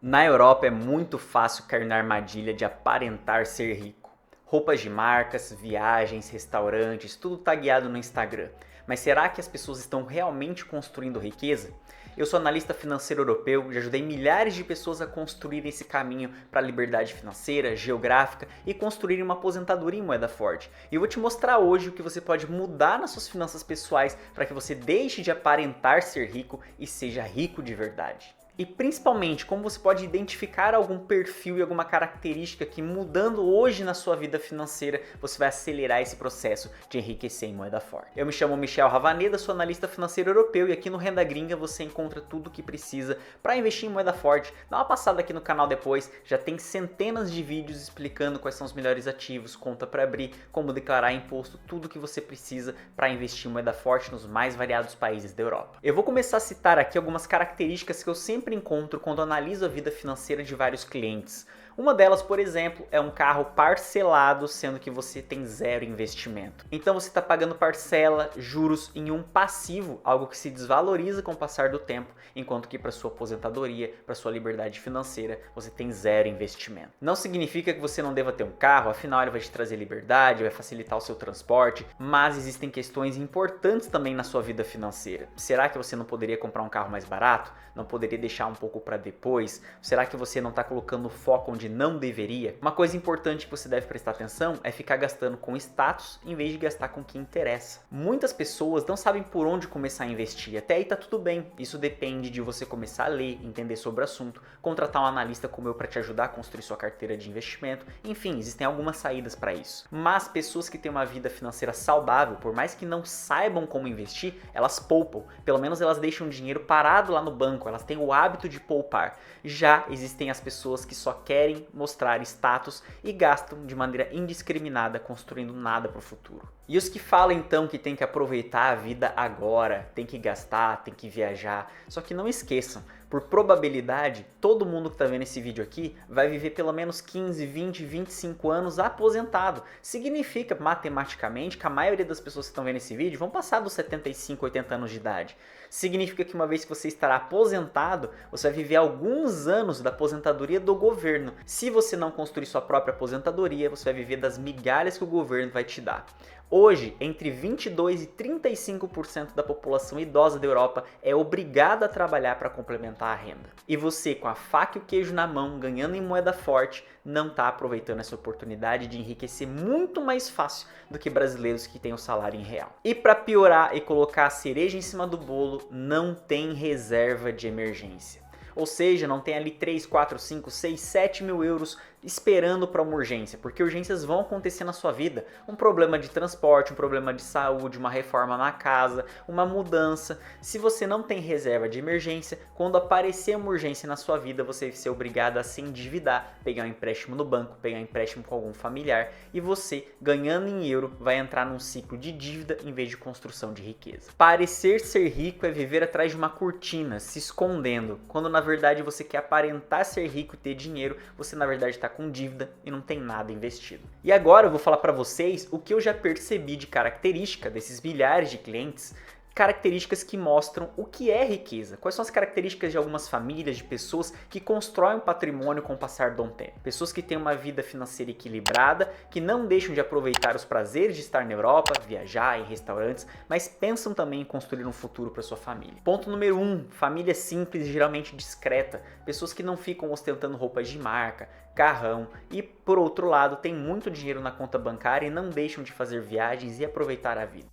Na Europa é muito fácil cair na armadilha de aparentar ser rico. Roupas de marcas, viagens, restaurantes, tudo tagueado no Instagram. Mas será que as pessoas estão realmente construindo riqueza? Eu sou analista financeiro europeu, já ajudei milhares de pessoas a construírem esse caminho para a liberdade financeira, geográfica e construírem uma aposentadoria em moeda forte. E eu vou te mostrar hoje o que você pode mudar nas suas finanças pessoais para que você deixe de aparentar ser rico e seja rico de verdade. E principalmente, como você pode identificar algum perfil e alguma característica que mudando hoje na sua vida financeira, você vai acelerar esse processo de enriquecer em moeda forte. Eu me chamo Michel Ravaneda, sou analista financeiro europeu e aqui no Renda Gringa você encontra tudo o que precisa para investir em moeda forte. Dá uma passada aqui no canal depois, já tem centenas de vídeos explicando quais são os melhores ativos, conta para abrir, como declarar imposto, tudo o que você precisa para investir em moeda forte nos mais variados países da Europa. Eu vou começar a citar aqui algumas características que eu sempre encontro quando analiso a vida financeira de vários clientes. Uma delas, por exemplo, é um carro parcelado, sendo que você tem zero investimento. Então você está pagando parcela, juros em um passivo, algo que se desvaloriza com o passar do tempo, enquanto que para sua aposentadoria, para sua liberdade financeira, você tem zero investimento. Não significa que você não deva ter um carro, afinal ele vai te trazer liberdade, vai facilitar o seu transporte, mas existem questões importantes também na sua vida financeira. Será que você não poderia comprar um carro mais barato? Não poderia deixar um pouco para depois? Será que você não está colocando foco onde não deveria? Uma coisa importante que você deve prestar atenção é ficar gastando com status em vez de gastar com o que interessa. Muitas pessoas não sabem por onde começar a investir, até aí tá tudo bem. Isso depende de você começar a ler, entender sobre o assunto, contratar um analista como eu para te ajudar a construir sua carteira de investimento. Enfim, existem algumas saídas para isso. Mas pessoas que têm uma vida financeira saudável, por mais que não saibam como investir, elas poupam. Pelo menos elas deixam o dinheiro parado lá no banco, elas têm o hábito de poupar. Já existem as pessoas que só querem mostrar status e gastam de maneira indiscriminada, construindo nada para o futuro. E os que falam então que tem que aproveitar a vida agora, tem que gastar, tem que viajar, só que não esqueçam, por probabilidade, todo mundo que está vendo esse vídeo aqui vai viver pelo menos 15, 20, 25 anos aposentado. Significa matematicamente que a maioria das pessoas que estão vendo esse vídeo vão passar dos 75, 80 anos de idade. Significa que uma vez que você estará aposentado, você vai viver alguns anos da aposentadoria do governo. Se você não construir sua própria aposentadoria, você vai viver das migalhas que o governo vai te dar. Hoje, entre 22% e 35% da população idosa da Europa é obrigada a trabalhar para complementar a renda. E você, com a faca e o queijo na mão, ganhando em moeda forte, não está aproveitando essa oportunidade de enriquecer muito mais fácil do que brasileiros que têm o salário em real. E para piorar e colocar a cereja em cima do bolo, não tem reserva de emergência. Ou seja, não tem ali 3, 4, 5, 6, 7 mil euros esperando para uma urgência, porque urgências vão acontecer na sua vida. Um problema de transporte, um problema de saúde, uma reforma na casa, uma mudança. Se você não tem reserva de emergência, quando aparecer uma urgência na sua vida, você vai ser obrigado a se endividar, pegar um empréstimo no banco, pegar um empréstimo com algum familiar e você, ganhando em euro, vai entrar num ciclo de dívida em vez de construção de riqueza. Parecer ser rico é viver atrás de uma cortina, se escondendo, quando na verdade você quer aparentar ser rico e ter dinheiro, você na verdade está com dívida e não tem nada investido. E agora eu vou falar para vocês o que eu já percebi de característica desses milhares de clientes, características que mostram o que é riqueza. Quais são as características de algumas famílias, de pessoas que constroem um patrimônio com o passar do tempo. Pessoas que têm uma vida financeira equilibrada, que não deixam de aproveitar os prazeres de estar na Europa, viajar em restaurantes, mas pensam também em construir um futuro para sua família. Ponto número 1, família simples e geralmente discreta. Pessoas que não ficam ostentando roupas de marca, carrão e, por outro lado, têm muito dinheiro na conta bancária e não deixam de fazer viagens e aproveitar a vida.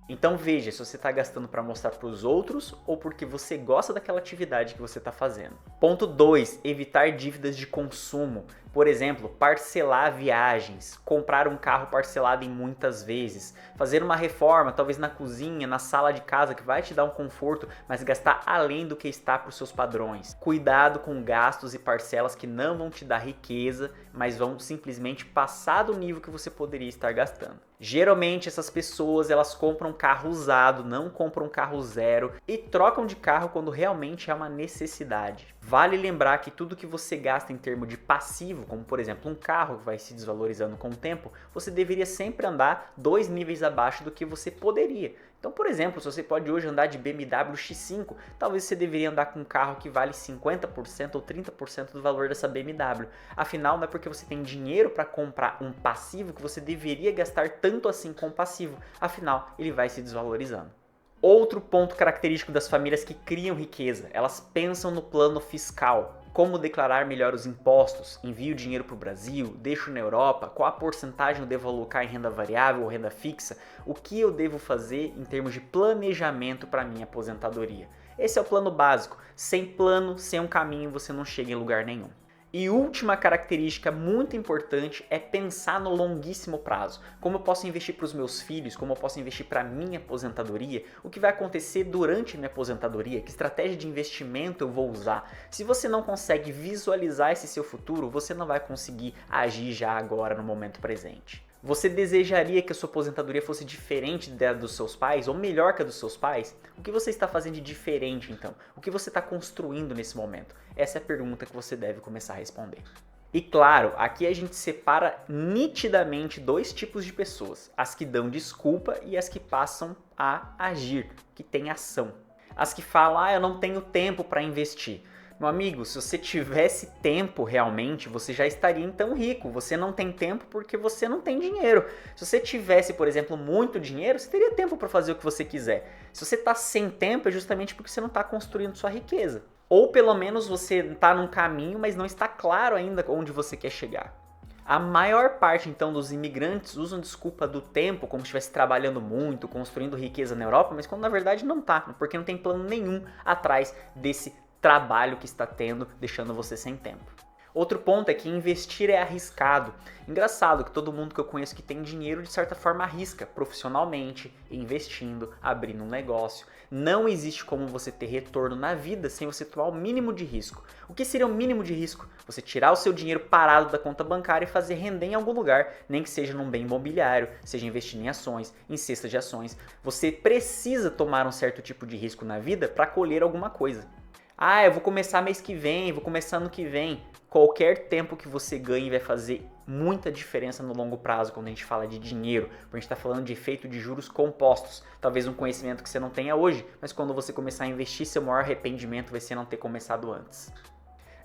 Então veja se você está gastando para mostrar para os outros ou porque você gosta daquela atividade que você está fazendo. Ponto 2. Evitar dívidas de consumo. Por exemplo, parcelar viagens, comprar um carro parcelado em muitas vezes, fazer uma reforma, talvez na cozinha, na sala de casa, que vai te dar um conforto, mas gastar além do que está para os seus padrões. Cuidado com gastos e parcelas que não vão te dar riqueza, mas vão simplesmente passar do nível que você poderia estar gastando. Geralmente essas pessoas elas compram carro usado, não compram carro zero e trocam de carro quando realmente é uma necessidade. Vale lembrar que tudo que você gasta em termos de passivo, como por exemplo um carro que vai se desvalorizando com o tempo, você deveria sempre andar 2 níveis abaixo do que você poderia. Então, por exemplo, se você pode hoje andar de BMW X5, talvez você deveria andar com um carro que vale 50% ou 30% do valor dessa BMW. Afinal, não é porque você tem dinheiro para comprar um passivo que você deveria gastar tanto assim com o passivo. Afinal, ele vai se desvalorizando. Outro ponto característico das famílias que criam riqueza, elas pensam no plano fiscal. Como declarar melhor os impostos, envio dinheiro para o Brasil, deixo na Europa, qual a porcentagem eu devo alocar em renda variável ou renda fixa, o que eu devo fazer em termos de planejamento para minha aposentadoria. Esse é o plano básico. Sem plano, sem um caminho, você não chega em lugar nenhum. E última característica muito importante é pensar no longuíssimo prazo. Como eu posso investir para os meus filhos, como eu posso investir para a minha aposentadoria, o que vai acontecer durante a minha aposentadoria, que estratégia de investimento eu vou usar. Se você não consegue visualizar esse seu futuro, você não vai conseguir agir já agora no momento presente. Você desejaria que a sua aposentadoria fosse diferente da dos seus pais ou melhor que a dos seus pais? O que você está fazendo de diferente então? O que você está construindo nesse momento? Essa é a pergunta que você deve começar a responder. E claro, aqui a gente separa nitidamente dois tipos de pessoas: as que dão desculpa e as que passam a agir, que têm ação. As que falam, eu não tenho tempo para investir. Meu amigo, se você tivesse tempo realmente, você já estaria então rico. Você não tem tempo porque você não tem dinheiro. Se você tivesse, por exemplo, muito dinheiro, você teria tempo para fazer o que você quiser. Se você está sem tempo, é justamente porque você não está construindo sua riqueza. Ou pelo menos você está num caminho, mas não está claro ainda onde você quer chegar. A maior parte, então, dos imigrantes usam desculpa do tempo, como se estivesse trabalhando muito, construindo riqueza na Europa, mas quando na verdade não está, porque não tem plano nenhum atrás desse trabalho que está tendo, deixando você sem tempo. Outro ponto é que investir é arriscado. Engraçado que todo mundo que eu conheço que tem dinheiro, de certa forma, arrisca profissionalmente, investindo, abrindo um negócio. Não existe como você ter retorno na vida sem você tomar o mínimo de risco. O que seria o mínimo de risco? Você tirar o seu dinheiro parado da conta bancária e fazer render em algum lugar, nem que seja num bem imobiliário, seja investindo em ações, em cestas de ações. Você precisa tomar um certo tipo de risco na vida para colher alguma coisa. Eu vou começar mês que vem, vou começar ano que vem. Qualquer tempo que você ganhe vai fazer muita diferença no longo prazo quando a gente fala de dinheiro. A gente está falando de efeito de juros compostos. Talvez um conhecimento que você não tenha hoje, mas quando você começar a investir, seu maior arrependimento vai ser não ter começado antes.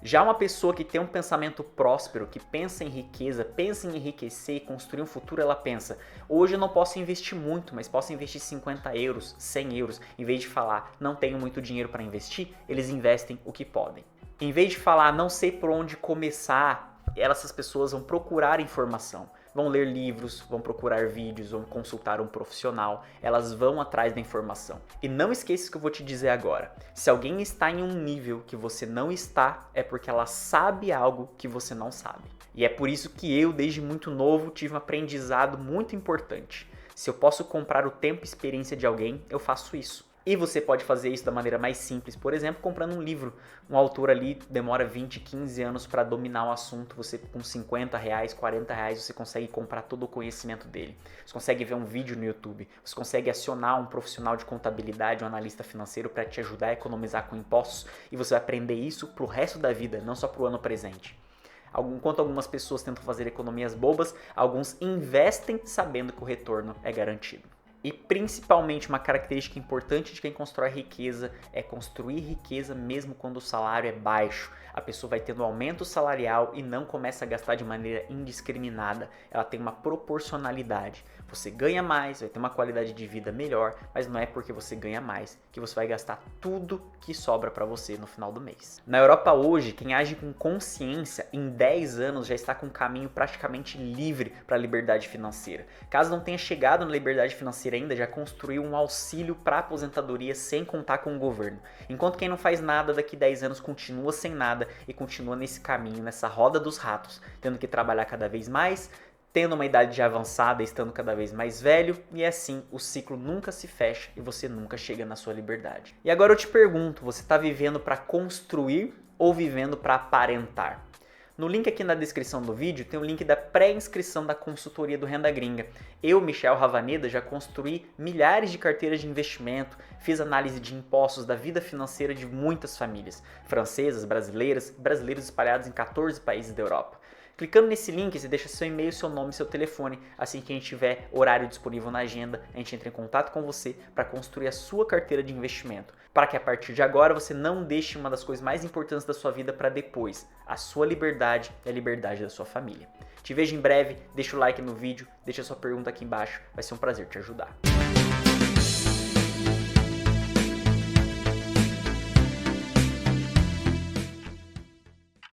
Já uma pessoa que tem um pensamento próspero, que pensa em riqueza, pensa em enriquecer e construir um futuro, ela pensa: hoje eu não posso investir muito, mas posso investir 50 euros, 100 euros. Em vez de falar, não tenho muito dinheiro para investir, eles investem o que podem. Em vez de falar, não sei por onde começar, essas pessoas vão procurar informação. Vão ler livros, vão procurar vídeos, vão consultar um profissional, elas vão atrás da informação. E não esqueça o que eu vou te dizer agora. Se alguém está em um nível que você não está, é porque ela sabe algo que você não sabe. E é por isso que eu, desde muito novo, tive um aprendizado muito importante. Se eu posso comprar o tempo e experiência de alguém, eu faço isso. E você pode fazer isso da maneira mais simples, por exemplo, comprando um livro. Um autor ali demora 20, 15 anos para dominar o assunto. Você com 50 reais, 40 reais, você consegue comprar todo o conhecimento dele. Você consegue ver um vídeo no YouTube. Você consegue acionar um profissional de contabilidade, um analista financeiro para te ajudar a economizar com impostos. E você vai aprender isso para o resto da vida, não só para o ano presente. Enquanto algumas pessoas tentam fazer economias bobas, alguns investem sabendo que o retorno é garantido. E principalmente uma característica importante de quem constrói riqueza é construir riqueza mesmo quando o salário é baixo. A pessoa vai tendo aumento salarial e não começa a gastar de maneira indiscriminada. Ela tem uma proporcionalidade. Você ganha mais, vai ter uma qualidade de vida melhor, mas não é porque você ganha mais que você vai gastar tudo que sobra para você no final do mês. Na Europa hoje, quem age com consciência, em 10 anos já está com um caminho praticamente livre para a liberdade financeira. Caso não tenha chegado na liberdade financeira ainda, já construiu um auxílio para a aposentadoria sem contar com o governo. Enquanto quem não faz nada daqui 10 anos continua sem nada e continua nesse caminho, nessa roda dos ratos, tendo que trabalhar cada vez mais, tendo uma idade já avançada, estando cada vez mais velho, e assim o ciclo nunca se fecha e você nunca chega na sua liberdade. E agora eu te pergunto, você está vivendo para construir ou vivendo para aparentar? No link aqui na descrição do vídeo tem o link da pré-inscrição da consultoria do Renda Gringa. Eu, Michel Ravaneda, já construí milhares de carteiras de investimento, fiz análise de impostos da vida financeira de muitas famílias, francesas, brasileiras, brasileiros espalhados em 14 países da Europa. Clicando nesse link, você deixa seu e-mail, seu nome e seu telefone. Assim que a gente tiver horário disponível na agenda, a gente entra em contato com você para construir a sua carteira de investimento. Para que a partir de agora você não deixe uma das coisas mais importantes da sua vida para depois, a sua liberdade e a liberdade da sua família. Te vejo em breve, deixa o like no vídeo, deixa sua pergunta aqui embaixo, vai ser um prazer te ajudar.